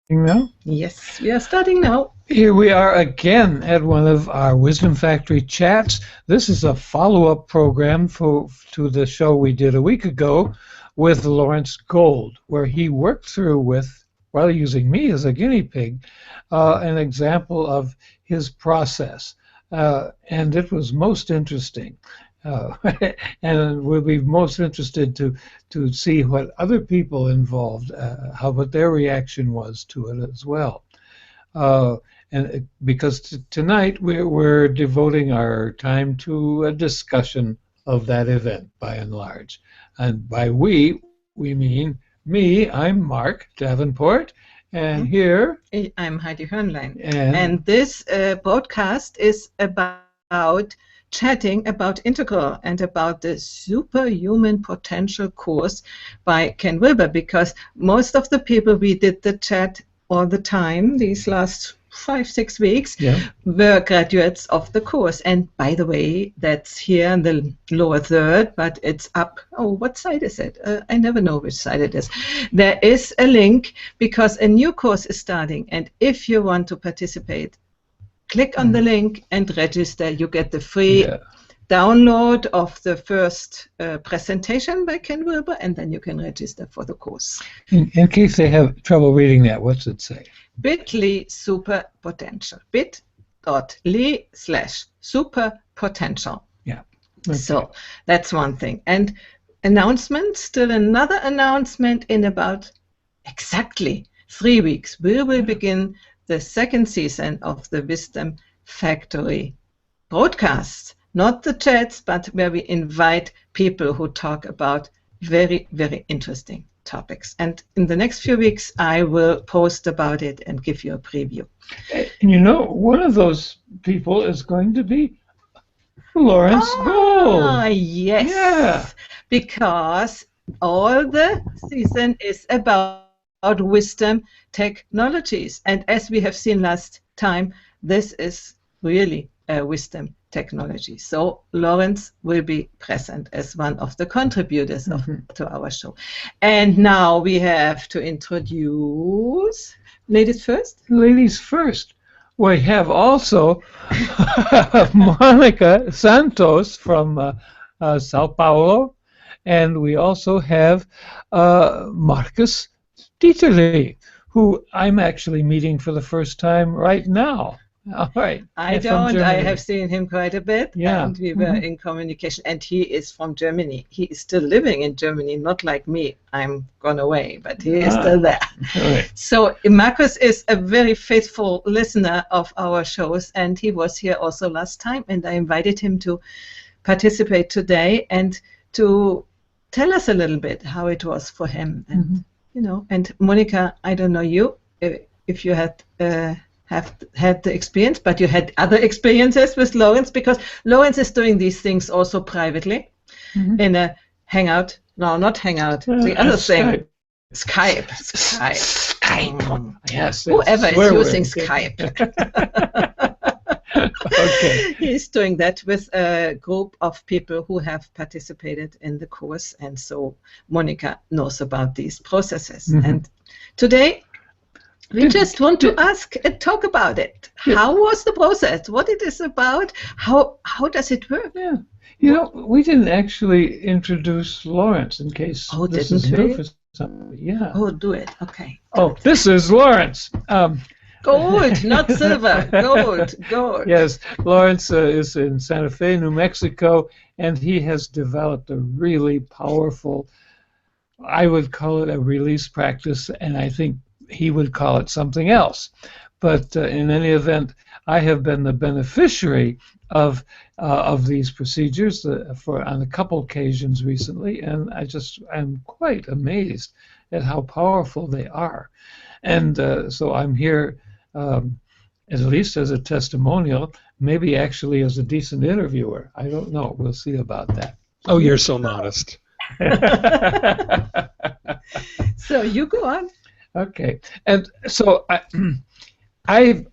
Now? Yes, we are starting now. Here we are again at one of our Wisdom Factory chats. This is a follow-up program to the show we did a week ago with Lawrence Gold, where he worked through with, while using me as a guinea pig, an example of his process. And it was most interesting. Uh, and we'll be most interested to see what other people involved, what their reaction was to it as well. Because tonight we're devoting our time to a discussion of that event by and large. And by we mean me, I'm Mark Davenport, and here I'm Heidi Hörnlein. And this broadcast is about chatting about Integral and about the Superhuman Potential course by Ken Wilber, because most of the people we did the chat all the time these last 5-6 weeks were graduates of the course. And by the way, that's here in the lower third, but it's up. Oh, what side is it? I never know which side it is. There is a link because a new course is starting. And if you want to participate, click on the link and register. You get the free download of the first presentation by Ken Wilber, and then you can register for the course. In case they have trouble reading that, what's it say? bit.ly super potential. bit.ly/super potential. Yeah. Okay. So that's one thing. And announcement, still another announcement in about exactly 3 weeks. We will begin the second season of the Wisdom Factory broadcasts. Not the chats, but where we invite people who talk about very, very interesting topics. And in the next few weeks, I will post about it and give you a preview. And you know, one of those people is going to be Lawrence Gold. Ah, yes. Yeah. Because all the season is about wisdom technologies. And as we have seen last time, this is really a wisdom technology. So Lawrence will be present as one of the contributors to our show. And now we have to introduce ladies first. Ladies first. We have also Monica Santos from Sao Paulo, and we also have Marcus Dieterle, who I'm actually meeting for the first time right now. All right. I have seen him quite a bit, and we were in communication, and he is from Germany. He is still living in Germany, not like me. I'm gone away, but he is still there. Right. So Marcus is a very faithful listener of our shows, and he was here also last time, and I invited him to participate today and to tell us a little bit how it was for him. And you know, and Monica, I don't know you, if you had have had the experience, but you had other experiences with Lawrence, because Lawrence is doing these things also privately in a Hangout. No, not Hangout. The other thing. Skype. Yes. Whoever is using Skype. Okay. He's doing that with a group of people who have participated in the course, and so Monica knows about these processes. And today, we just want to talk about it. How was the process? What it is about? How does it work? Yeah. You know, we didn't actually introduce Lawrence in case this is new for somebody. Yeah. Oh, do it. Okay. Oh, this is Lawrence. Gold, not silver. Gold. Yes, Lawrence is in Santa Fe, New Mexico, and he has developed a really powerful, I would call it a release practice, and I think he would call it something else. But in any event, I have been the beneficiary of these procedures on a couple occasions recently, and I'm quite amazed at how powerful they are. And so I'm here at least as a testimonial, maybe actually as a decent interviewer. I don't know. We'll see about that. Oh, you're so modest. So you go on. Okay, and so I've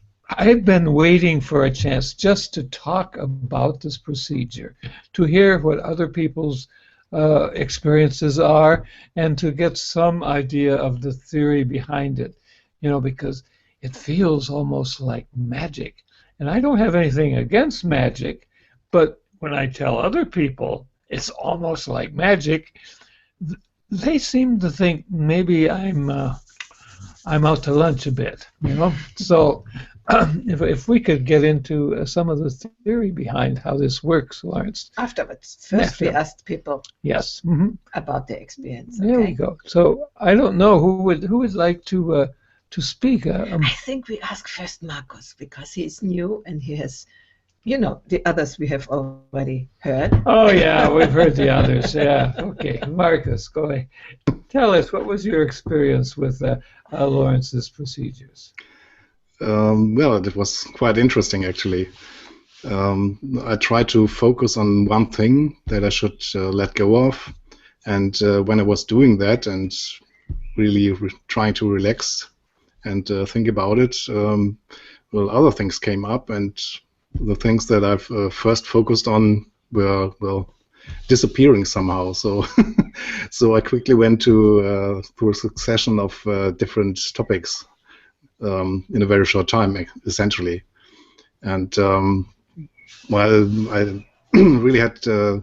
been waiting for a chance just to talk about this procedure, to hear what other people's experiences are, and to get some idea of the theory behind it. because it feels almost like magic. And I don't have anything against magic, but when I tell other people it's almost like magic, they seem to think maybe I'm out to lunch a bit, So if we could get into some of the theory behind how this works, Lawrence. Afterwards. First, we asked people. Yes. About their experience. There we go. So I don't know who would like to speak. I think we ask first Markus because he's new and he has, the others we have already heard. Oh yeah, we've heard the others. Yeah. Okay, Markus, go ahead. Tell us, what was your experience with Lawrence's procedures? Well, it was quite interesting, actually. I tried to focus on one thing that I should let go of, and when I was doing that and really trying to relax and think about it, well, other things came up, and the things that I've first focused on were, well, disappearing somehow. So, so I quickly went through a succession of different topics in a very short time, essentially. And well, I really had a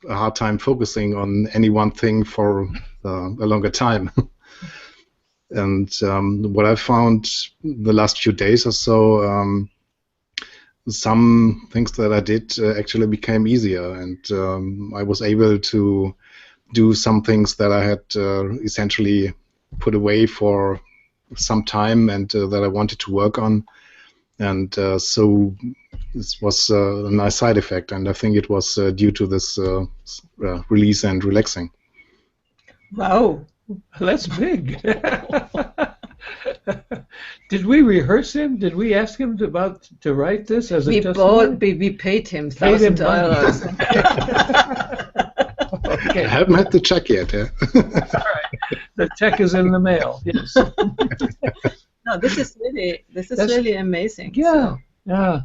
hard time focusing on any one thing for a longer time. And what I found the last few days or so, some things that I did actually became easier, and I was able to do some things that I had essentially put away for some time and that I wanted to work on. And so this was a nice side effect, and I think it was due to this release and relaxing. Wow, that's big. Did we rehearse him? Did we ask him to write this as a testimony? We paid him $1,000. Okay. I haven't had the check yet. Yeah. All right. The check is in the mail. Yes. No, this is really amazing. Yeah, so. Yeah.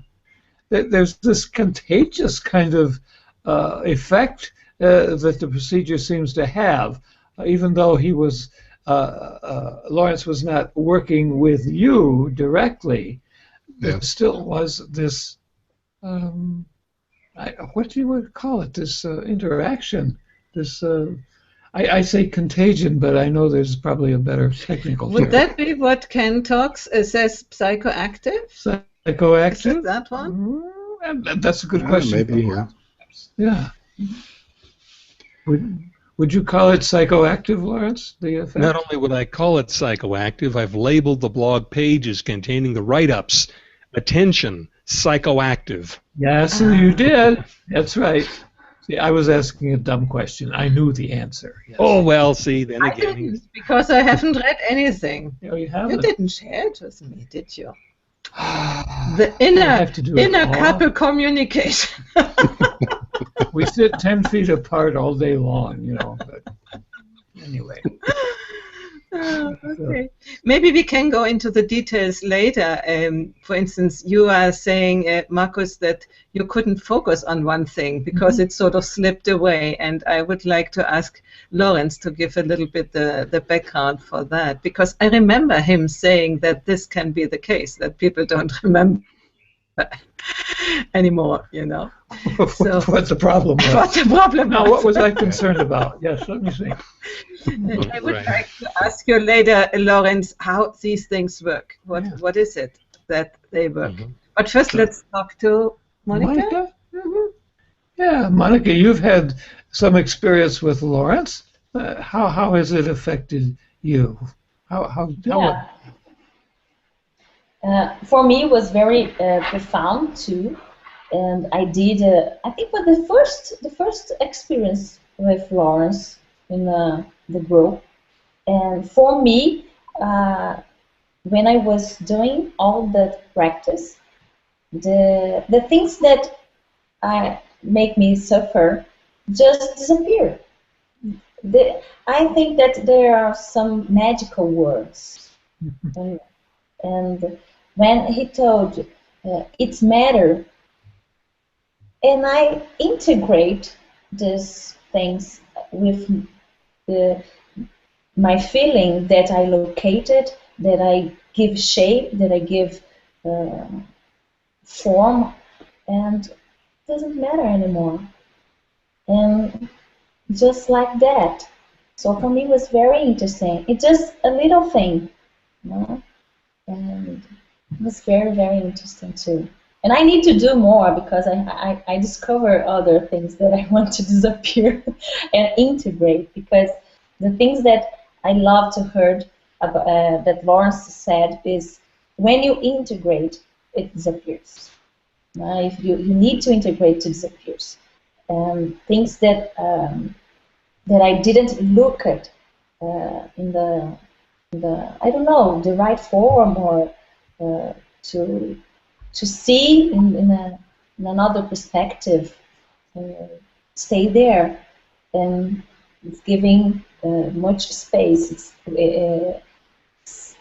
There's this contagious kind of effect that the procedure seems to have, even though he was. Lawrence was not working with you directly. There still was this, what do you call it? This interaction. This, I say contagion, but I know there's probably a better technical term. Would that be what Ken talks says psychoactive? Psychoactive? Is that one? That's a good question. Maybe, yeah. Yeah. Would you call it psychoactive, Lawrence? The effect? Not only would I call it psychoactive, I've labeled the blog pages containing the write-ups, attention, psychoactive. Yes, you did. That's right. See, I was asking a dumb question. I knew the answer. Yes. Oh, well, see, then I again. didn't, because I haven't read anything. No, you haven't. You didn't share it with me, did you? The inner couple communication. We sit 10 feet apart all day long, but anyway. Okay. Maybe we can go into the details later. For instance, you are saying, Markus, that you couldn't focus on one thing because it sort of slipped away, and I would like to ask Lawrence to give a little bit the background for that, because I remember him saying that this can be the case, that people don't remember anymore, So, what's the problem? What's the problem? Now, what was I concerned about? Yes, let me see. I would like to ask you later, Lawrence, how these things work. What is it that they work? But first, let's talk to Monica. Yeah, Monica, you've had some experience with Lawrence. How has it affected you? Yeah. For me, it was very profound too, and I did. I think, with the first experience with Lawrence in the group, and for me, when I was doing all that practice, the things that make me suffer just disappear. I think that there are some magical words, and when he told it's matter, and I integrate these things with my feeling that I located, that I give shape, that I give form, and it doesn't matter anymore. And just like that. So for me, it was very interesting. It's just a little thing, you know? And it was very, very interesting too. And I need to do more because I discover other things that I want to disappear and integrate, because the things that I love to hear about, that Lawrence said is when you integrate, it disappears. If you need to integrate, it disappears. And things that that I didn't look at in the I don't know, the right form, or to see in another perspective, stay there, and it's giving much space. It's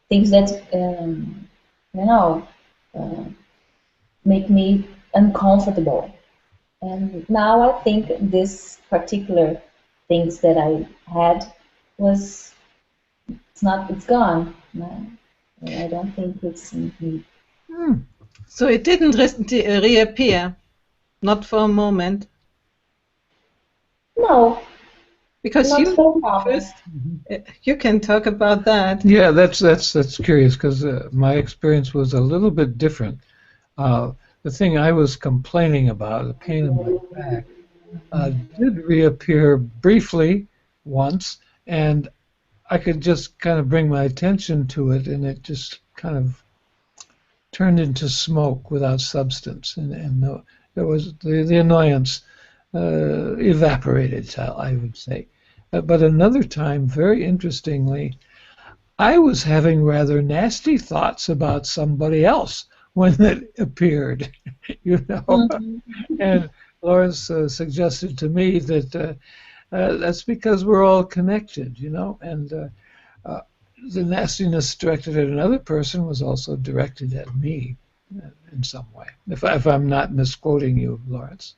things that you know make me uncomfortable. And now I think this particular things that I had was it's gone. No, I don't think it's in me. So it didn't reappear, not for a moment, No, because not you for now. first. You can talk about that. Yeah, that's curious, because my experience was a little bit different. The thing I was complaining about, the pain in my back, did reappear briefly once, and I could just kind of bring my attention to it, and it just kind of turned into smoke without substance, and no, it was the annoyance evaporated, I would say. But another time, very interestingly, I was having rather nasty thoughts about somebody else when it appeared, you know. And Lawrence suggested to me that that's because we're all connected, you know, and the nastiness directed at another person was also directed at me in some way, if I'm not misquoting you, Lawrence.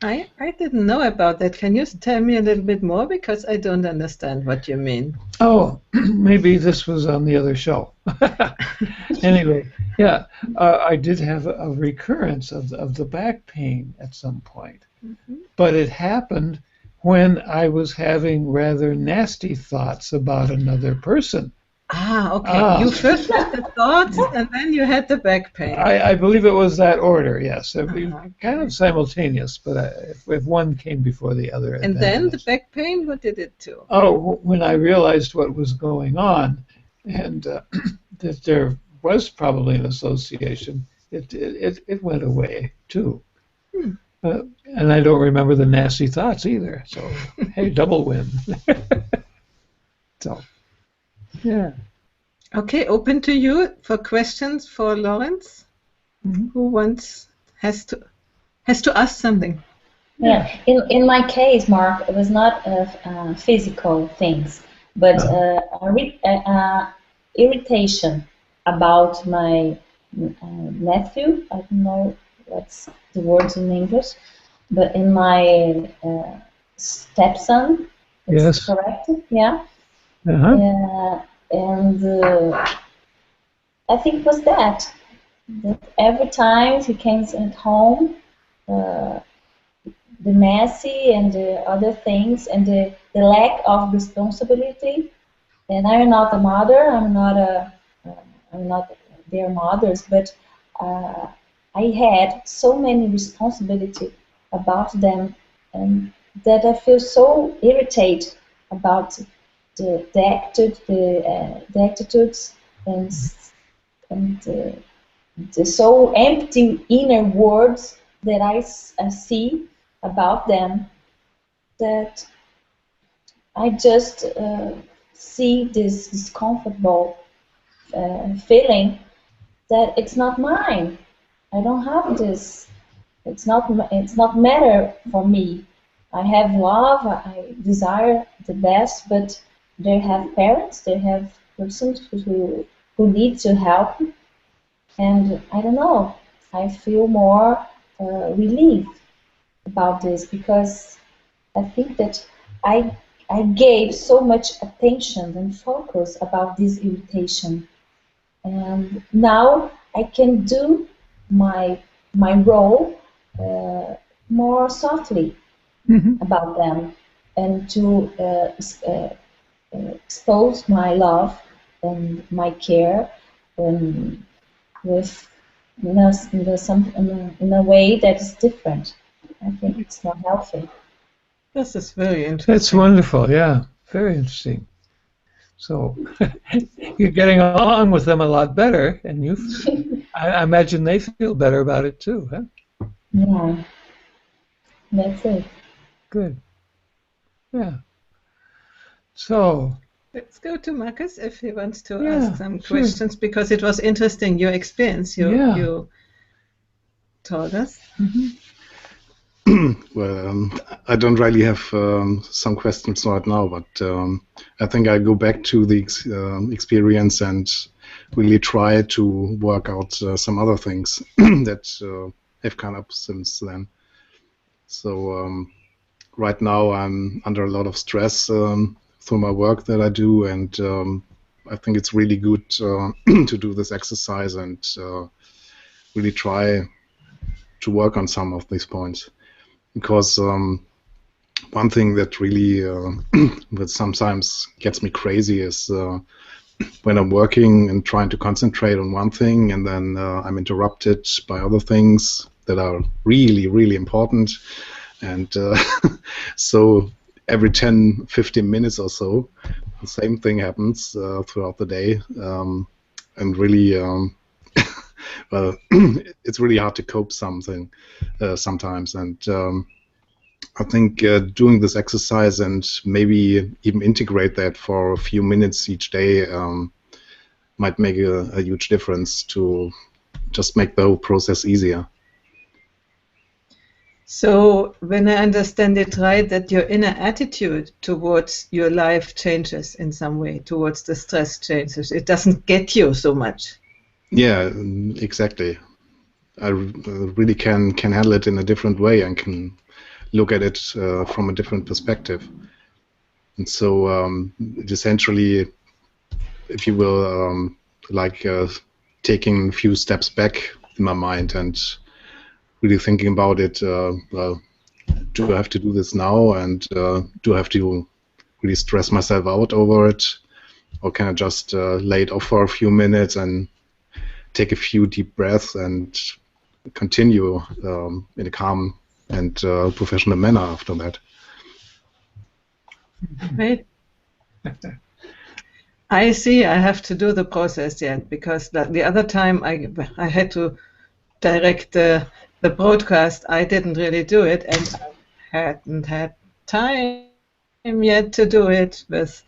I didn't know about that. Can you tell me a little bit more, because I don't understand what you mean? Oh, maybe this was on the other show. Anyway, yeah, I did have a recurrence of the back pain at some point, but it happened when I was having rather nasty thoughts about another person. Okay. You first had the thoughts, and then you had the back pain. I believe it was that order, yes. Okay. Kind of simultaneous, but if one came before the other. And then the back pain, what did it do? Oh, when I realized what was going on, and that there was probably an association, it went away too. And I don't remember the nasty thoughts either. So, hey, double win. So, yeah. Okay, open to you for questions for Lawrence. Who has to ask something? Yeah. In my case, Mark, it was not physical things, but irritation about my nephew. I don't know what's the words in English, but in my stepson. It's correct? Yeah. And I think it was that every time he came at home, the messy and the other things, and the lack of responsibility. And I'm not a mother. I'm not their mothers, but I had so many responsibility about them, and that I feel so irritated about the attitudes and the so empty inner words that I see about them, that I just see this discomfortable feeling that it's not mine. I don't have this. It's not matter for me. I have love. I desire the best, but they have parents. They have persons who need to help, and I don't know. I feel more relieved about this, because I think that I I gave so much attention and focus about this irritation, and now I can do my role more softly about them, and to expose my love and my care, with in a way that is different. I think it's more healthy. This is very interesting. That's wonderful. Yeah, very interesting. So you're getting along with them a lot better, and I imagine they feel better about it too, huh? Yeah, that's it. Good. Yeah. So Let's go to Marcus if he wants to Yeah, ask some sure. questions, because it was interesting, your experience you told us. Well, I don't really have some questions right now, but I think I go back to the experience and really try to work out some other things that have come up since then. So right now I'm under a lot of stress through my work that I do, and I think it's really good to do this exercise and really try to work on some of these points. Because one thing that really that sometimes gets me crazy is when I'm working and trying to concentrate on one thing, and then I'm interrupted by other things that are really, really important. And so every 10, 15 minutes or so, the same thing happens throughout the day. And really, well, it's really hard to cope sometimes. And I think doing this exercise and maybe even integrate that for a few minutes each day might make a huge difference to just make the whole process easier. So when I understand it right, that your inner attitude towards your life changes in some way, towards the stress changes. It doesn't get you so much. Yeah, exactly. I really can handle it in a different way and can look at it from a different perspective. And so essentially, if you will, taking a few steps back in my mind and really thinking about it, well, do I have to do this now, and do I have to really stress myself out over it, or can I just lay it off for a few minutes and take a few deep breaths and continue in a calm and professional manner after that? Right. I see. I have to do the process yet, because the other time I had to direct the broadcast. I didn't really do it, and I hadn't had time yet to do it with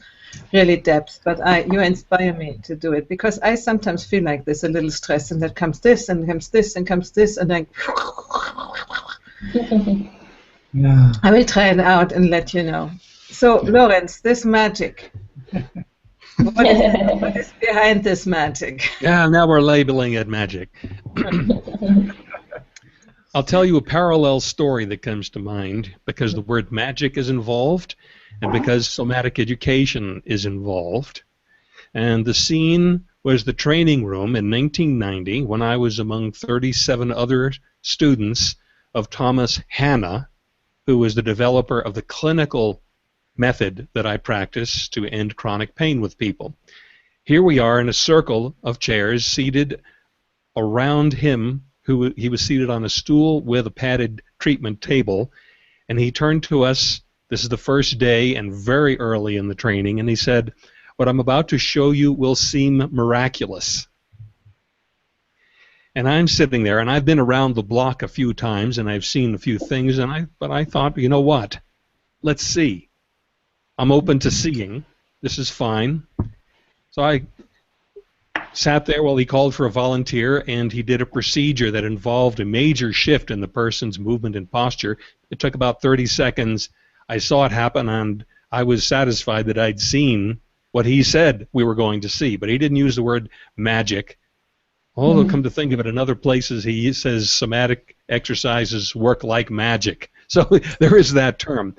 really depth. But you inspire me to do it, because I sometimes feel like there's a little stress, and then comes this, and comes this, and comes this, and then yeah. I will try it out and let you know. So, Lawrence, this magic. What is behind this magic? Yeah, now we're labeling it magic. I'll tell you a parallel story that comes to mind because the word magic is involved and because somatic education is involved. And the scene was the training room in 1990 when I was among 37 other students of Thomas Hanna, who was the developer of the clinical method that I practice to end chronic pain with people. Here we are in a circle of chairs seated around him. He was seated on a stool with a padded treatment table, and he turned to us. This is the first day and very early in the training, and he said, "What I'm about to show you will seem miraculous." And I'm sitting there, and I've been around the block a few times, and I've seen a few things, but I thought, you know what? Let's see. I'm open to seeing. This is fine. So I sat there while he called for a volunteer, and he did a procedure that involved a major shift in the person's movement and posture. It took about 30 seconds. I saw it happen, and I was satisfied that I'd seen what he said we were going to see. But he didn't use the word magic. Although, come to think of it, in other places he says somatic exercises work like magic. So there is that term.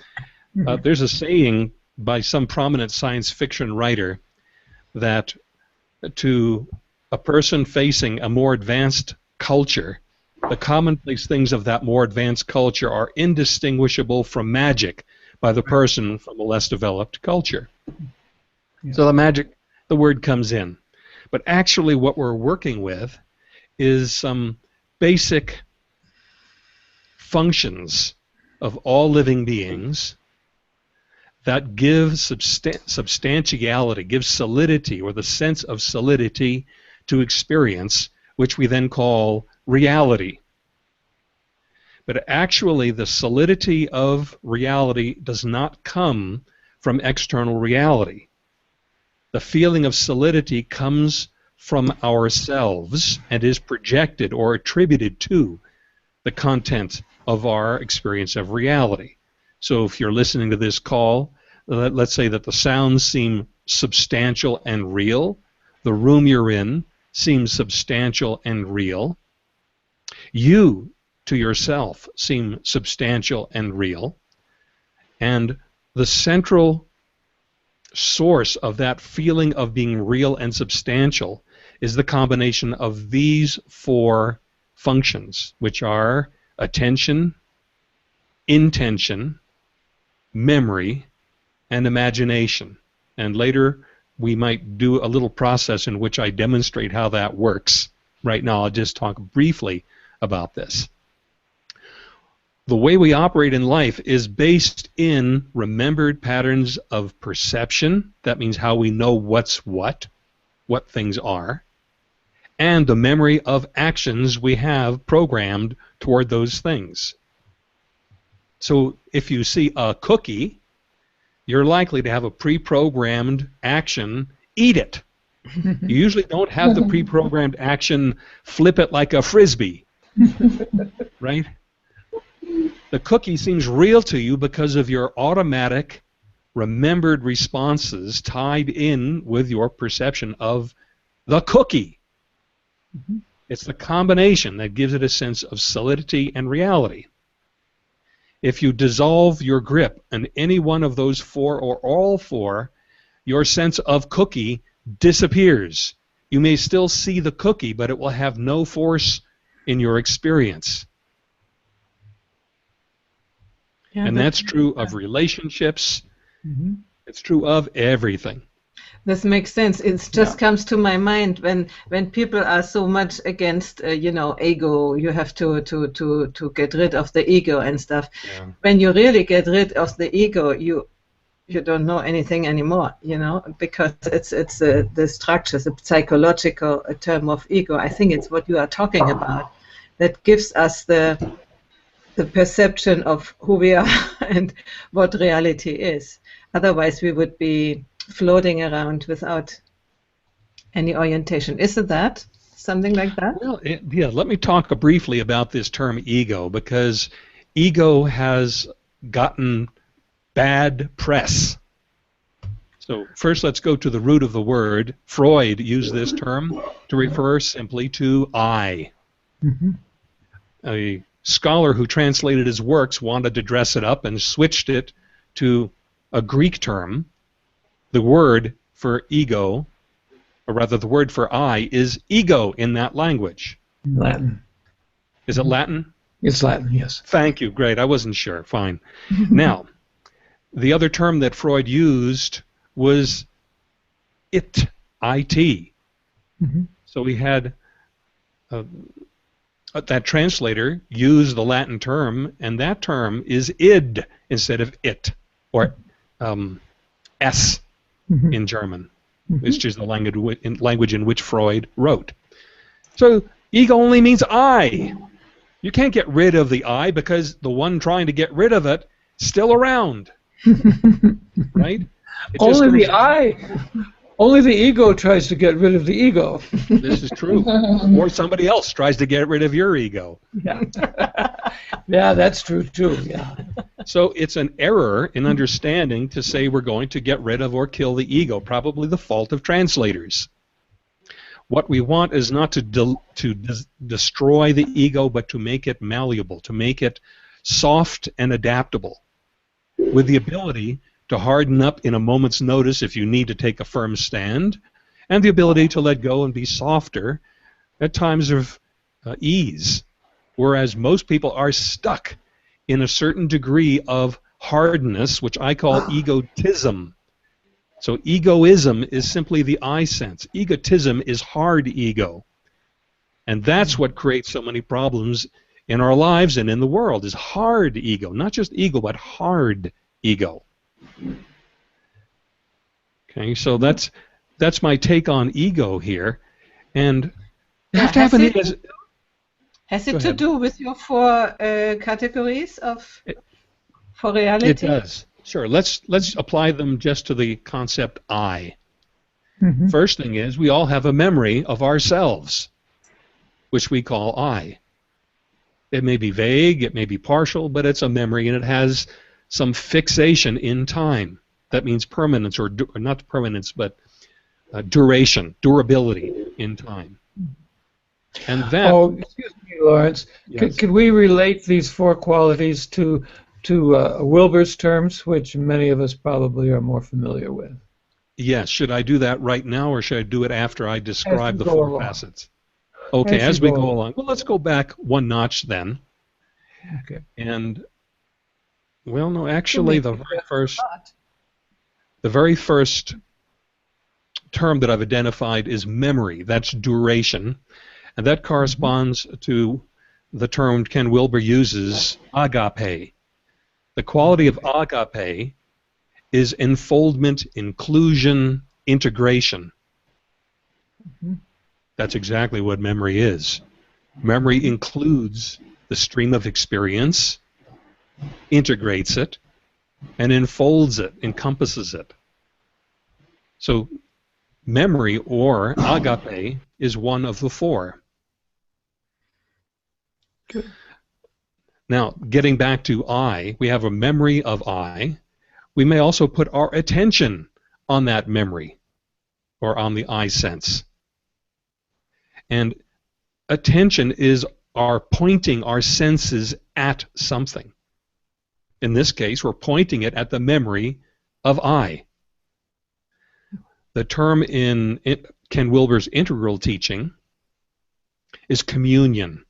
There's a saying by some prominent science fiction writer that to a person facing a more advanced culture, the commonplace things of that more advanced culture are indistinguishable from magic by the person from a less developed culture. Yeah. So the word comes in. But actually what we're working with is some basic functions of all living beings that give substantiality, give solidity, or the sense of solidity to experience, which we then call reality. But actually, the solidity of reality does not come from external reality. The feeling of solidity comes from ourselves and is projected or attributed to the content of our experience of reality. So if you're listening to this call, let's say that the sounds seem substantial and real, the room you're in seems substantial and real, you to yourself seem substantial and real, and the central source of that feeling of being real and substantial is the combination of these four functions, which are attention, intention, memory, and imagination. And later we might do a little process in which I demonstrate how that works. Right now I'll just talk briefly about this. The way we operate in life is based in remembered patterns of perception. That means how we know what's what things are, and the memory of actions we have programmed toward those things. So if you see a cookie, you're likely to have a pre-programmed action, eat it. You usually don't have the pre-programmed action, flip it like a frisbee, right? The cookie seems real to you because of your automatic remembered responses tied in with your perception of the cookie. It's the combination that gives it a sense of solidity and reality. If you dissolve your grip on any one of those four or all four, your sense of cookie disappears. You may still see the cookie, but it will have no force in your experience. Yeah, And that's true of relationships. Mm-hmm. It's true of everything. this makes sense. It just comes to my mind when people are so much against, ego. You have to get rid of the ego and stuff. Yeah. When you really get rid of the ego, you don't know anything anymore, because it's the structure, the psychological term of ego. I think it's what you are talking about that gives us the perception of who we are and what reality is. Otherwise, we would be floating around without any orientation. Isn't that something like that? Well, yeah, let me talk briefly about this term ego, because ego has gotten bad press. So first let's go to the root of the word. Freud used this term to refer simply to I. Mm-hmm. A scholar who translated his works wanted to dress it up and switched it to a Greek term. The word for ego, or rather the word for I, is ego in that language. Latin. Is it Latin? It's Latin, yes. Thank you. Great. I wasn't sure. Fine. Now, the other term that Freud used was it, I-T. Mm-hmm. So we had that translator use the Latin term, and that term is id instead of it, or S Mm-hmm. in German, Mm-hmm. which is the language in which Freud wrote. So ego only means I. You can't get rid of the I because the one trying to get rid of it is still around. Right? Only the ego tries to get rid of the ego. This is true. Or somebody else tries to get rid of your ego. Yeah. Yeah, that's true too. Yeah. So it's an error in understanding to say we're going to get rid of or kill the ego, probably the fault of translators. What we want is not to destroy the ego, but to make it malleable, to make it soft and adaptable, with the ability to harden up in a moment's notice if you need to take a firm stand, and the ability to let go and be softer at times of ease, whereas most people are stuck in a certain degree of hardness, which I call egotism. So egoism is simply the I sense. Egotism is hard ego. And that's what creates so many problems in our lives and in the world, is hard ego. Not just ego, but hard ego. Okay, so that's my take on ego here. And you have to have an... Has it to do with your four categories for reality? It does. Sure. Let's apply them just to the concept I. Mm-hmm. First thing is, we all have a memory of ourselves, which we call I. It may be vague, it may be partial, but it's a memory, and it has some fixation in time. That means permanence, or not permanence, but duration, durability in time. And that... Oh, excuse me, Lawrence. Yes. Could we relate these four qualities to Wilber's terms, which many of us probably are more familiar with? Yes. Should I do that right now, or should I do it after I describe the four facets? Okay, as we go along. Well, let's go back one notch then. Okay. And, well, no, actually, the very first term that I've identified is memory. That's duration. And that corresponds to the term Ken Wilber uses, agape. The quality of agape is enfoldment, inclusion, integration. Mm-hmm. That's exactly what memory is. Memory includes the stream of experience, integrates it, and enfolds it, encompasses it. So memory, or agape, is one of the four. Good. Now, getting back to I, we have a memory of I. We may also put our attention on that memory, or on the I sense. And attention is our pointing our senses at something. In this case, we're pointing it at the memory of I. The term in Ken Wilber's integral teaching is communion.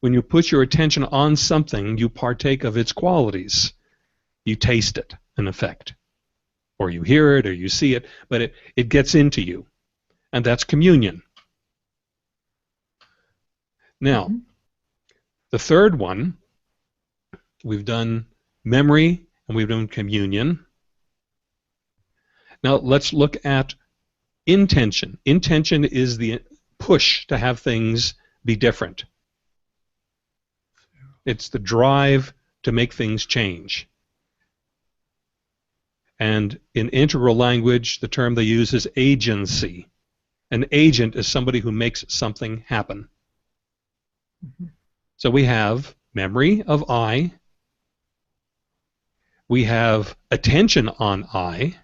When you put your attention on something, you partake of its qualities. You taste it, in effect. Or you hear it, or you see it, but it gets into you. And that's communion. Now, the third one, we've done memory and we've done communion. Now, let's look at intention. Intention is the push to have things be different. It's the drive to make things change. And in integral language, the term they use is agency. An agent is somebody who makes something happen. Mm-hmm. So we have memory of I. We have attention on I.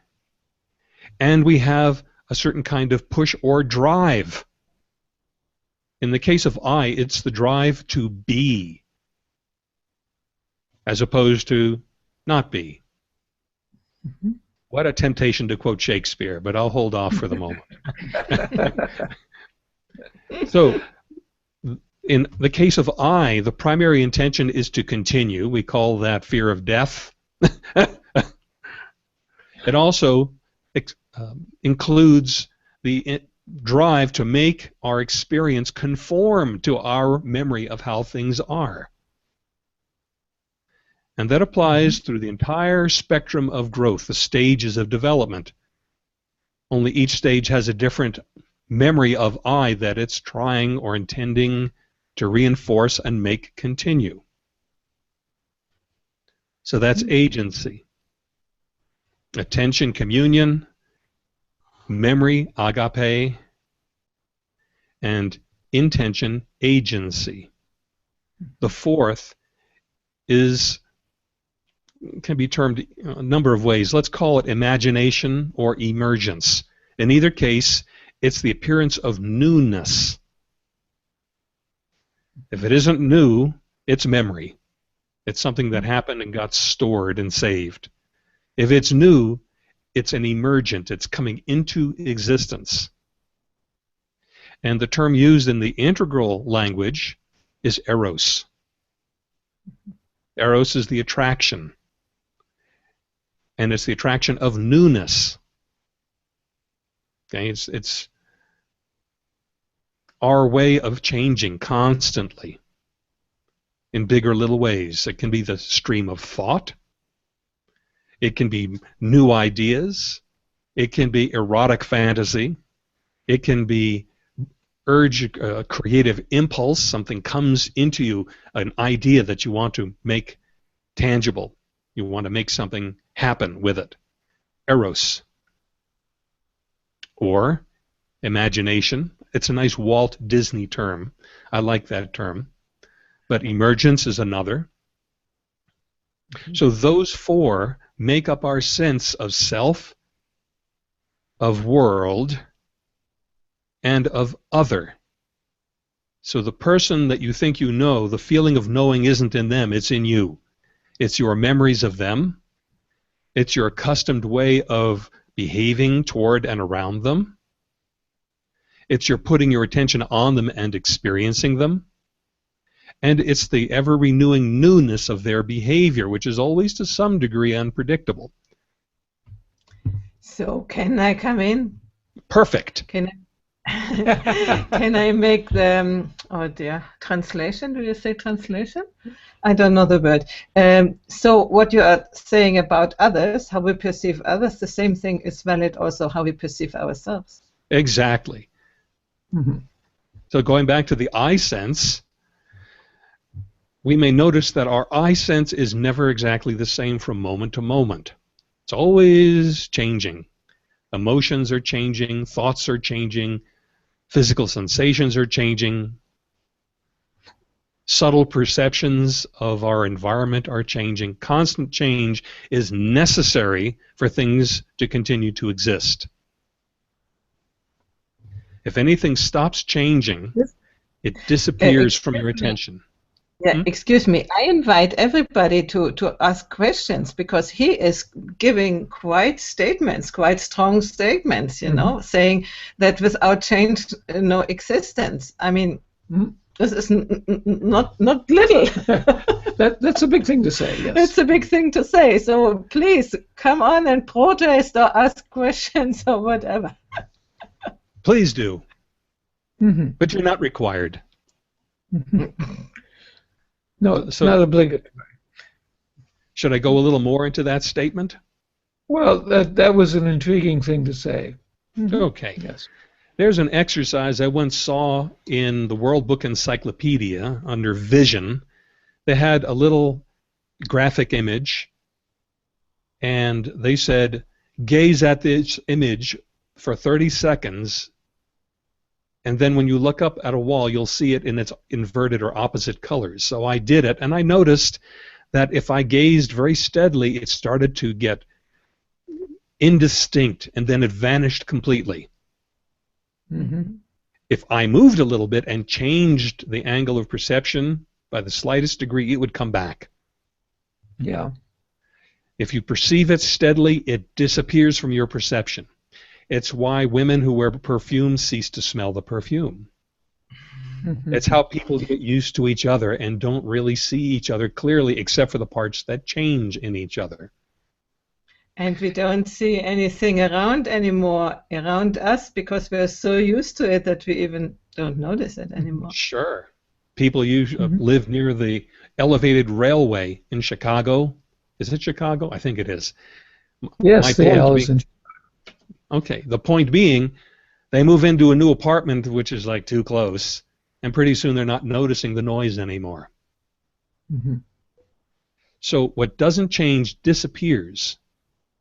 And we have a certain kind of push or drive. In the case of I, it's the drive to be, as opposed to not be. Mm-hmm. What a temptation to quote Shakespeare, but I'll hold off for the moment. So, in the case of I, the primary intention is to continue. We call that fear of death. It also includes the drive to make our experience conform to our memory of how things are. And that applies through the entire spectrum of growth, the stages of development. Only each stage has a different memory of I that it's trying or intending to reinforce and make continue. So that's agency. Attention, communion, memory, agape, and intention, agency. The fourth can be termed a number of ways. Let's call it imagination or emergence. In either case, it's the appearance of newness. If it isn't new, it's memory. It's something that happened and got stored and saved. If it's new, it's an emergent. It's coming into existence. And the term used in the integral language is eros. Eros is the attraction. And it's the attraction of newness. Okay, it's our way of changing constantly in big or little ways. It can be the stream of thought. It can be new ideas. It can be erotic fantasy. It can be creative impulse. Something comes into you, an idea that you want to make tangible. You want to make something happen with it. Eros. Or imagination. It's a nice Walt Disney term. I like that term. But emergence is another. So those four make up our sense of self, of world, and of other. So the person that you think you know, the feeling of knowing isn't in them, it's in you. It's your memories of them. It's your accustomed way of behaving toward and around them. It's your putting your attention on them and experiencing them. And it's the ever-renewing newness of their behavior, which is always to some degree unpredictable. So can I come in? Perfect. Can I make the translation? Do you say translation? I don't know the word. So what you are saying about others, how we perceive others, the same thing is valid also how we perceive ourselves. Exactly. Mm-hmm. So going back to the eye sense, we may notice that our eye sense is never exactly the same from moment to moment. It's always changing. Emotions are changing, thoughts are changing, physical sensations are changing, subtle perceptions of our environment are changing. Constant change is necessary for things to continue to exist. If anything stops changing, it disappears from your attention. Yeah, excuse me. I invite everybody to ask questions because he is giving quite strong statements, you know, saying that without change, no existence. I mean, this is not little. That's a big thing to say, yes. It's a big thing to say. So please come on and protest or ask questions or whatever. Please do. Mm-hmm. But you're not required. No, it's not obligatory. Should I go a little more into that statement? Well, that was an intriguing thing to say. Mm-hmm. Okay. Yes. There's an exercise I once saw in the World Book Encyclopedia under Vision. They had a little graphic image, and they said, gaze at this image for 30 seconds, and then when you look up at a wall, you'll see it in its inverted or opposite colors. So I did it, and I noticed that if I gazed very steadily, it started to get indistinct, and then it vanished completely. Mm-hmm. If I moved a little bit and changed the angle of perception by the slightest degree, it would come back. Yeah. If you perceive it steadily, it disappears from your perception. It's why women who wear perfume cease to smell the perfume. Mm-hmm. It's how people get used to each other and don't really see each other clearly except for the parts that change in each other. And we don't see anything around us because we're so used to it that we even don't notice it anymore. Sure. People live near the elevated railway in Chicago. Is it Chicago? I think it is. Yes, the L is in Chicago. Okay, the point being, they move into a new apartment which is like too close, and pretty soon they're not noticing the noise anymore. Mm-hmm. So what doesn't change disappears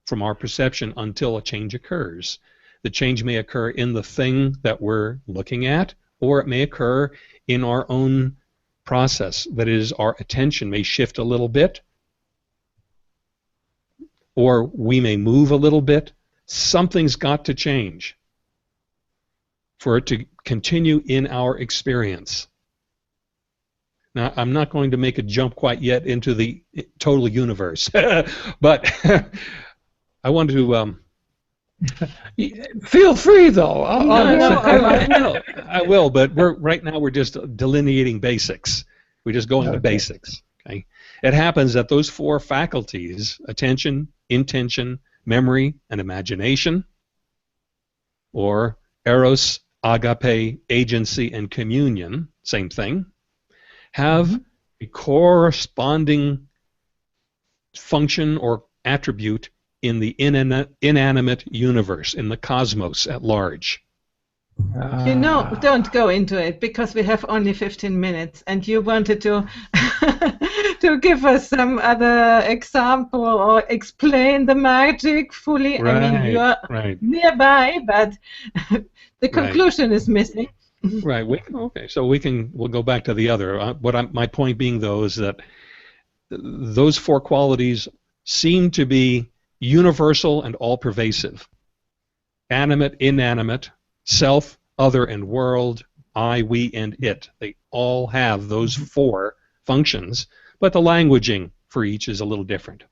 from our perception until a change occurs. The change may occur in the thing that we're looking at, or it may occur in our own process. That is, our attention may shift a little bit, or we may move a little bit. Something's got to change for it to continue in our experience. Now, I'm not going to make a jump quite yet into the total universe, but I want to. Feel free, though. I will, but right now we're just delineating basics. We're just going to basics. Okay. It happens that those four faculties, attention, intention, memory, and imagination, or eros, agape, agency, and communion, same thing, have a corresponding function or attribute in the inanimate universe, in the cosmos at large. You know, don't go into it because we have only 15 minutes, and you wanted to to give us some other example or explain the magic fully. Right, I mean, you are nearby, but the conclusion is missing. Right. Okay. So we'll go back to the other. My point being, though, is that those four qualities seem to be universal and all-pervasive. Animate, inanimate, self, other, and world, I, we, and it. They all have those four functions, but the languaging for each is a little different.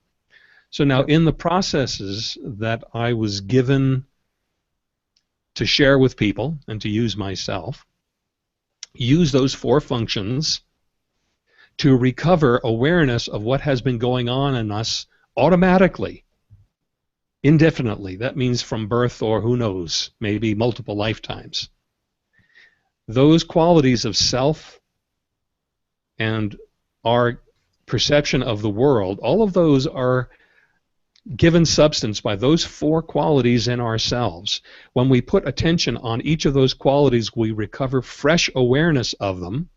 So now in the processes that I was given to share with people and to use myself, use those four functions to recover awareness of what has been going on in us automatically, indefinitely. That means from birth, or who knows, maybe multiple lifetimes. Those qualities of self and our perception of the world, all of those are given substance by those four qualities in ourselves. When we put attention on each of those qualities, we recover fresh awareness of them,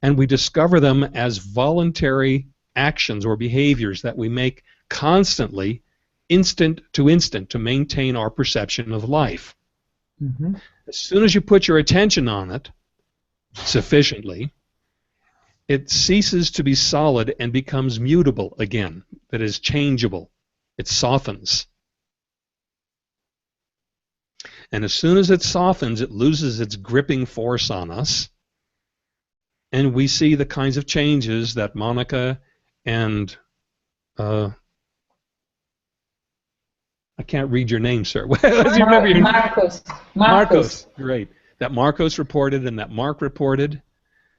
and we discover them as voluntary actions or behaviors that we make constantly, instant to maintain our perception of life. As soon as you put your attention on it sufficiently, it ceases to be solid and becomes mutable again. That is, changeable. It softens. And as soon as it softens, it loses its gripping force on us, and we see the kinds of changes that Monica and I can't read your name, sir. Marcos. Great. That Marcos reported and that Mark reported.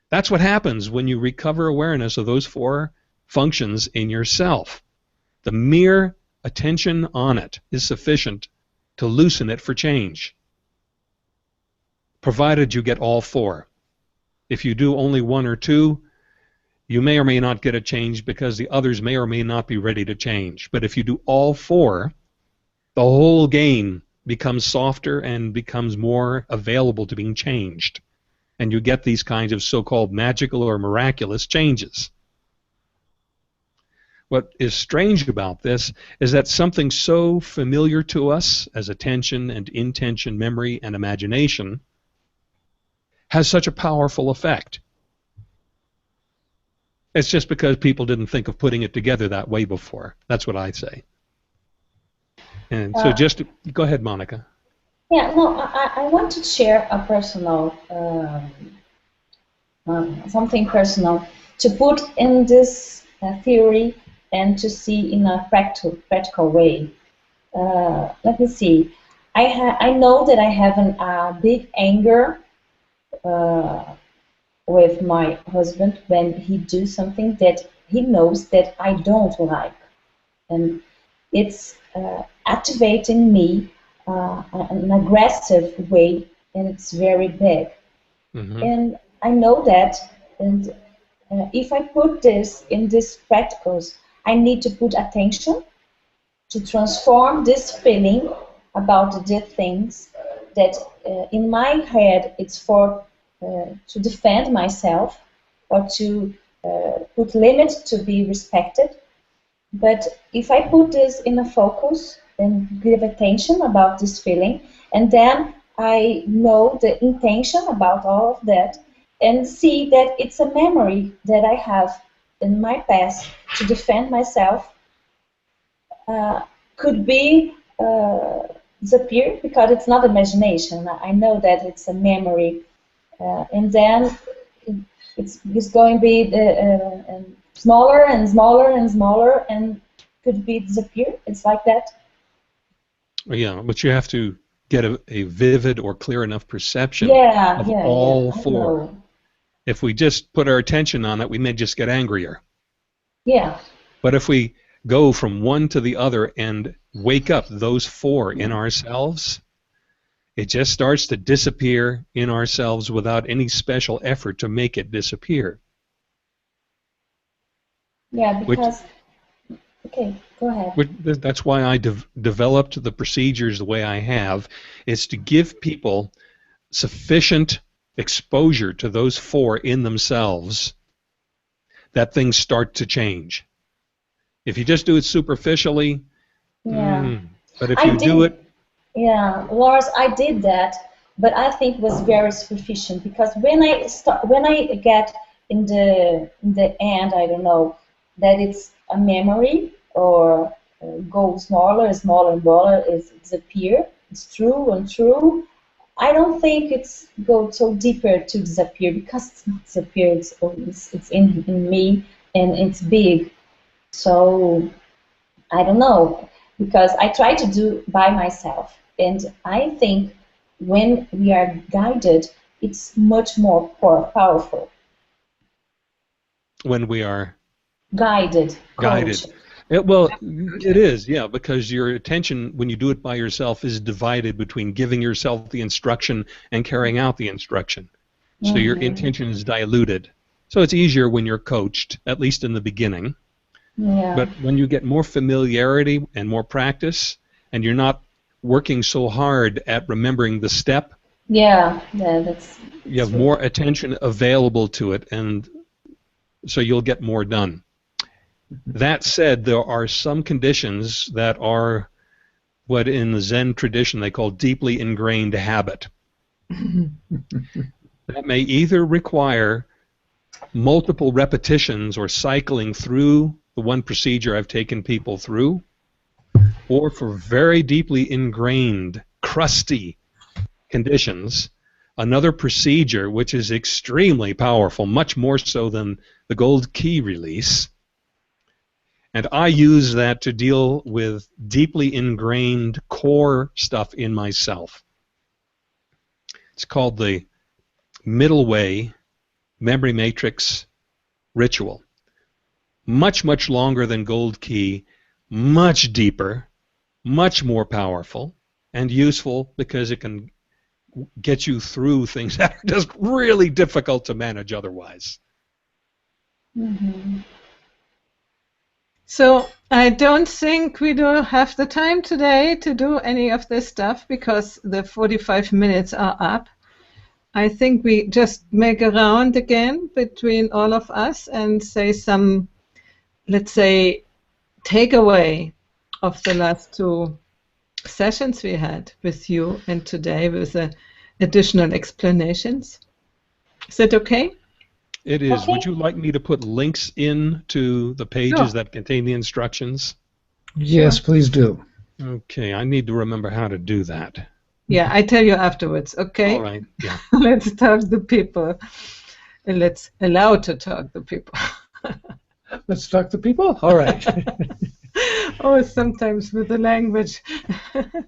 That's what happens when you recover awareness of those four functions in yourself. The mere attention on it is sufficient to loosen it for change, provided you get all four. If you do only one or two, you may or may not get a change because the others may or may not be ready to change. But if you do all four, the whole game becomes softer and becomes more available to being changed. And you get these kinds of so-called magical or miraculous changes. What is strange about this is that something so familiar to us as attention and intention, memory and imagination has such a powerful effect. It's just because people didn't think of putting it together that way before. That's what I say. And so just go ahead, Monica. Yeah, no, I want to share a personal, something personal, to put in this theory and to see in a practical way. Let me see. I know that I have a big anger with my husband when he do something that he knows that I don't like, and it's activating me an aggressive way, and it's very big. And I know that, and if I put this in these practicals, I need to put attention to transform this feeling about the things that in my head it's for to defend myself or to put limits to be respected. But if I put this in a focus and give attention about this feeling, and then I know the intention about all of that, and see that it's a memory that I have in my past to defend myself, could be disappear because it's not imagination. I know that it's a memory, and then it's going to be smaller and smaller and smaller, and could be disappear. It's like that. Yeah, but you have to get a vivid or clear enough perception Yeah, of yeah, yeah. all I four. know. If we just put our attention on it, we may just get angrier. Yeah. But if we go from one to the other and wake up those four in ourselves, it just starts to disappear in ourselves without any special effort to make it disappear. Yeah, Which, because okay, go ahead. that's why I developed the procedures the way I have, is to give people sufficient exposure to those four in themselves that things start to change. If you just do it superficially, Yeah. but if I you do did, it, yeah, Lars, I did that, but I think it was very sufficient because when I get in the end, I don't know, that it's a memory or go smaller, smaller and smaller, is disappear. It's true and true. I don't think it's go so deeper to disappear because it's not disappear. It's in me and it's big. So I don't know because I try to do by myself, and I think when we are guided, it's much more powerful. when we are Guided, guided, coach. it is, yeah, because your attention, when you do it by yourself, is divided between giving yourself the instruction and carrying out the instruction. So your Hmm. intention is diluted. So it's easier when you're coached, at least in the beginning. Yeah, But when you get more familiarity and more practice, and you're not working so hard at remembering the step, yeah, yeah. That's you have true. more attention available to it, and so you'll get more done. That said, there are some conditions that are what in the Zen tradition they call deeply ingrained habit. That may either require multiple repetitions or cycling through the one procedure I've taken people through, or for very deeply ingrained, crusty conditions, another procedure which is extremely powerful, much more so than the gold key release. And I use that to deal with deeply ingrained core stuff in myself. It's called the middle way memory matrix ritual. Much, much longer than gold key, much deeper, much more powerful, and useful because it can get you through things that are just really difficult to manage otherwise. Hmm. So I don't think we do have the time today to do any of this stuff because the 45 minutes are up. I think we just make a round again between all of us and say some, let's say, takeaway of the last two sessions we had with you and today with additional explanations. Is that okay? It is. Would Okay. you like me to put links in to the pages Sure. that contain the instructions? Yes, please do. Okay, I need to remember how to do that. Yeah, I tell you afterwards, All okay? right, yeah. Let's talk to people. And let's allow to talk to people. Let's talk to people. All right. Oh, sometimes with the language,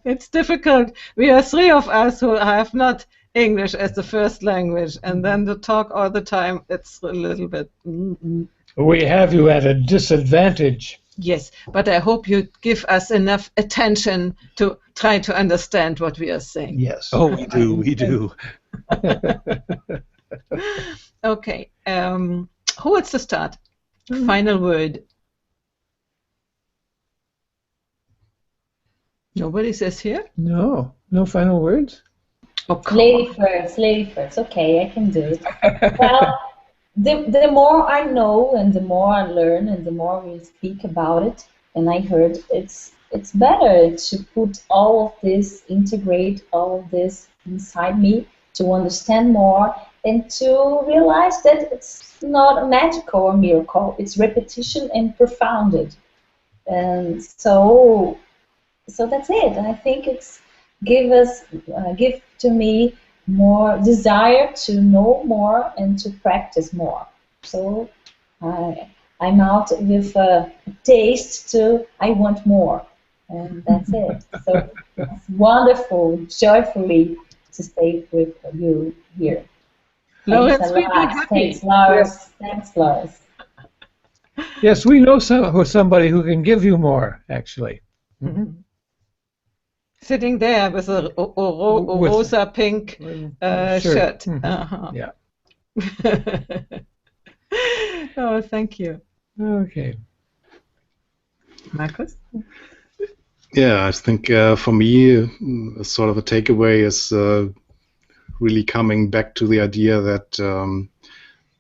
it's difficult. We are three of us who have not English as the first language, and then to talk all the time, it's a little bit. We have you at a disadvantage. Yes, but I hope you give us enough attention to try to understand what we are saying. Yes. Oh, we do, we do. Okay, who wants to start? Final word. Nobody says here? No, no final words. Oh, come Lady on. first, lady first. Okay, I can do it. Well, the more I know and the more I learn and the more we speak about it, and I heard it's better to put all of this, integrate all of this inside me to understand more and to realize that it's not a magical or miracle. It's repetition and profounded. And so that's it. I think it's give to me more desire to know more and to practice more. So I'm out with a taste to I want more. and that's it. So it's wonderful, joyfully to stay with you here. Thanks a Lawrence, we'd be lot. happy. Thanks, Lars. Thanks, Lars. Yes, we know somebody who can give you more, actually. Mhm. Sitting there with a With- rosa pink shirt. Mhm. Uh-huh. Yeah. Oh, thank you. Okay. Markus? Yeah, I think for me, sort of a takeaway is really coming back to the idea that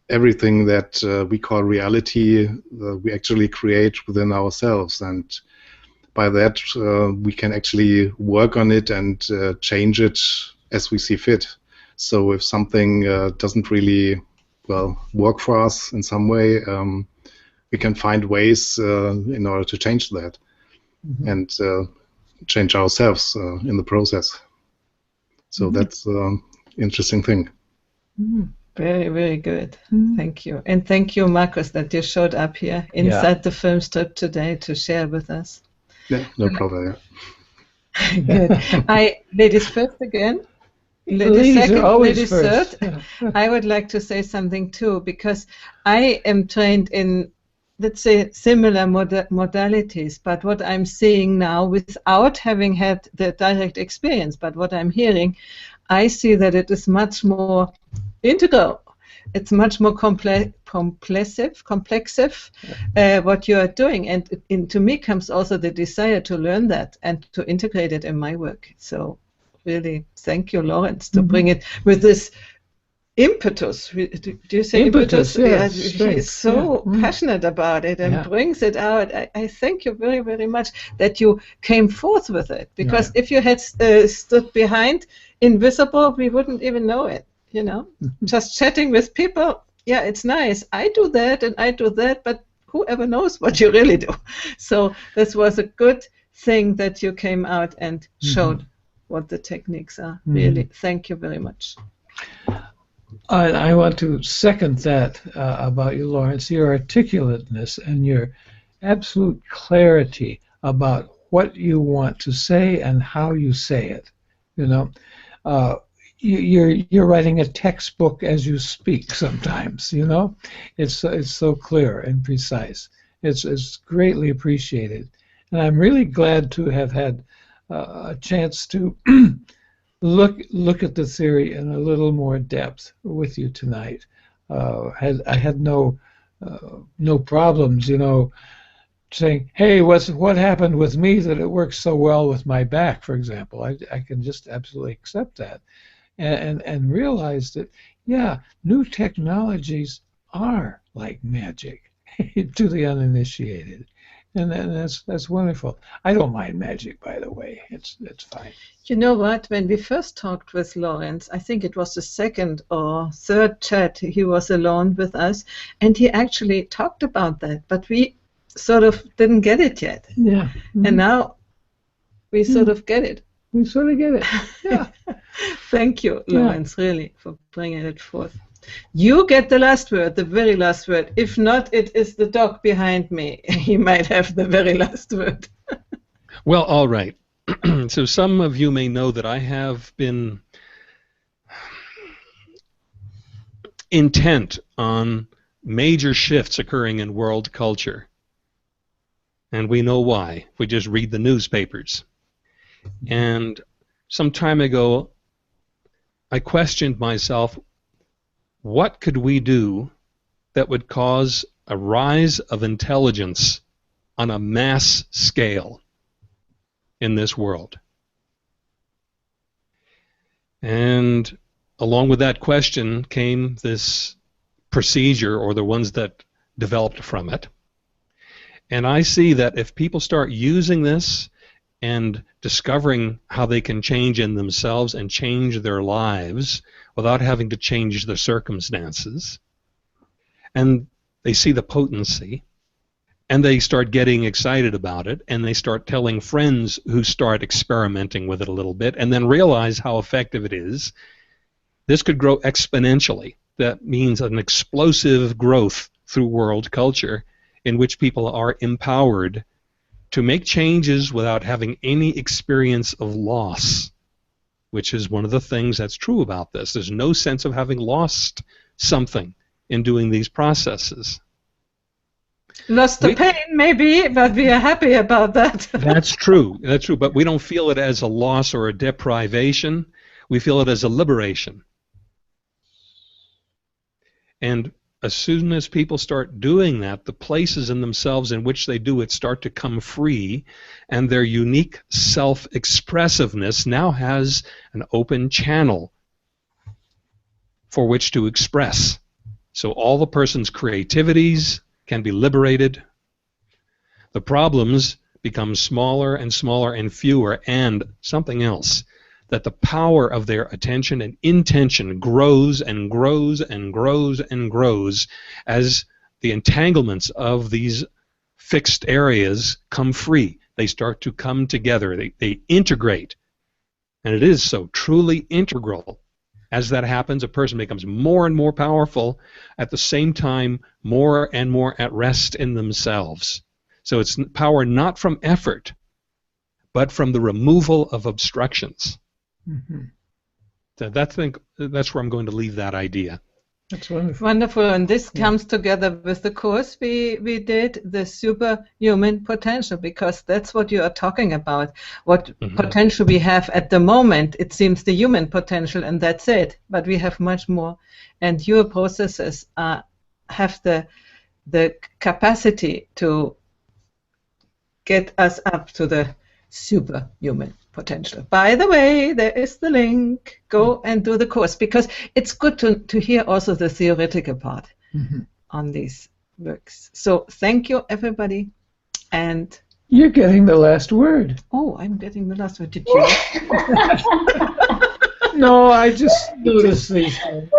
everything that we call reality, we actually create within ourselves, and by that we can actually work on it and change it as we see fit. So if something doesn't really work for us in some way, we can find ways in order to change that and change ourselves in the process. So that's an interesting thing. Very, very good. Thank you. And thank you, Markus, that you showed up here inside the film strip today to share with us. Yeah, no problem. Yeah. Good. Ladies first again. Ladies second, are always ladies first. third. I would like to say something too, because I am trained in, let's say, similar modalities, but what I'm seeing now, without having had the direct experience, but what I'm hearing, I see that it is much more integral. It's much more complex, what you are doing, and to me comes also the desire to learn that and to integrate it in my work. So really, thank you, Lawrence, to bring it with this impetus. Do you say impetus? Yes, he's so passionate about it and brings it out. I thank you very, very much that you came forth with it, because if you had stood behind, invisible, we wouldn't even know it. You know, just chatting with people. Yeah, it's nice. I do that and I do that, but whoever knows what you really do. So this was a good thing that you came out and showed what the techniques are. Really, thank you very much. I want to second that about you, Lawrence. Your articulateness and your absolute clarity about what you want to say and how you say it. You know, you're writing a textbook as you speak. Sometimes, you know, it's so clear and precise. It's greatly appreciated, and I'm really glad to have had a chance to look at the theory in a little more depth with you tonight. I had no problems, you know, saying, hey, what happened with me that it works so well with my back, for example. I can just absolutely accept that and realize that, yeah, new technologies are like magic to the uninitiated. And that's wonderful. I don't mind magic, by the way. It's fine. You know what? When we first talked with Lawrence, I think it was the second or third chat, he was alone with us, and he actually talked about that, but we sort of didn't get it yet. Yeah. And now we sort of get it. We sort of get it. Yeah. Thank you, Lawrence, really, for bringing it forth. You get the last word, the very last word. If not, it is the dog behind me. He might have the very last word. Well, all right. So some of you may know that I have been intent on major shifts occurring in world culture. And we know why. We just read the newspapers. And some time ago, I questioned myself, what could we do that would cause a rise of intelligence on a mass scale in this world? And along with that question came this procedure, or the ones that developed from it. And I see that if people start using this and discovering how they can change in themselves and change their lives without having to change the circumstances, and they see the potency, and they start getting excited about it, and they start telling friends who start experimenting with it a little bit, and then realize how effective it is, this could grow exponentially. That means an explosive growth through world culture in which people are empowered to make changes without having any experience of loss, which is one of the things that's true about this. There's no sense of having lost something in doing these processes. Lost the pain, maybe, but we are happy about that. That's true. That's true. But we don't feel it as a loss or a deprivation. We feel it as a liberation. And as soon as people start doing that, the places in themselves in which they do it start to come free, and their unique self-expressiveness now has an open channel for which to express. So all the person's creativities can be liberated. The problems become smaller and smaller and fewer, and something else, that the power of their attention and intention grows and grows and grows and grows as the entanglements of these fixed areas come free. They start to come together. They integrate. And it is so truly integral. As that happens, a person becomes more and more powerful, at the same time more and more at rest in themselves. So it's power not from effort, but from the removal of obstructions. Mm-hmm. So that's where I'm going to leave that idea. That's wonderful. Wonderful, and this comes together with the course we did, the superhuman potential, because that's what you are talking about. What potential we have at the moment, it seems the human potential, and that's it. But we have much more, and your processes have the capacity to get us up to the superhuman potential. By the way, there is the link. Go and do the course, because it's good to hear also the theoretical part on these works. So thank you, everybody. And you're getting the last word. Oh, I'm getting the last word. Did you? No, I just noticed these things.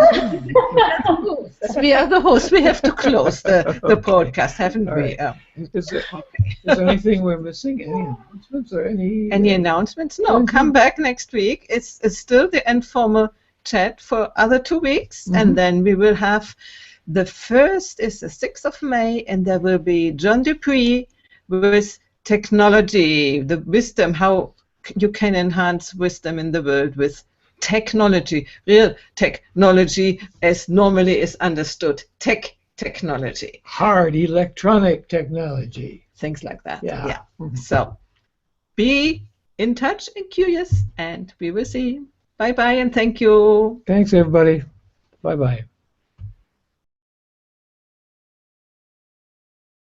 We are the hosts. We have to close the podcast, haven't we? Is there anything we're missing? Any announcements or any announcements? No, come back next week. It's still the informal chat for other 2 weeks, and then we will have the first is the 6th of May, and there will be John Dupree with technology, the wisdom, how you can enhance wisdom in the world with technology, real technology as normally is understood, technology. Hard electronic technology. Things like that. Yeah. So be in touch and curious, and we will see you. Bye-bye, and thank you. Thanks, everybody. Bye-bye.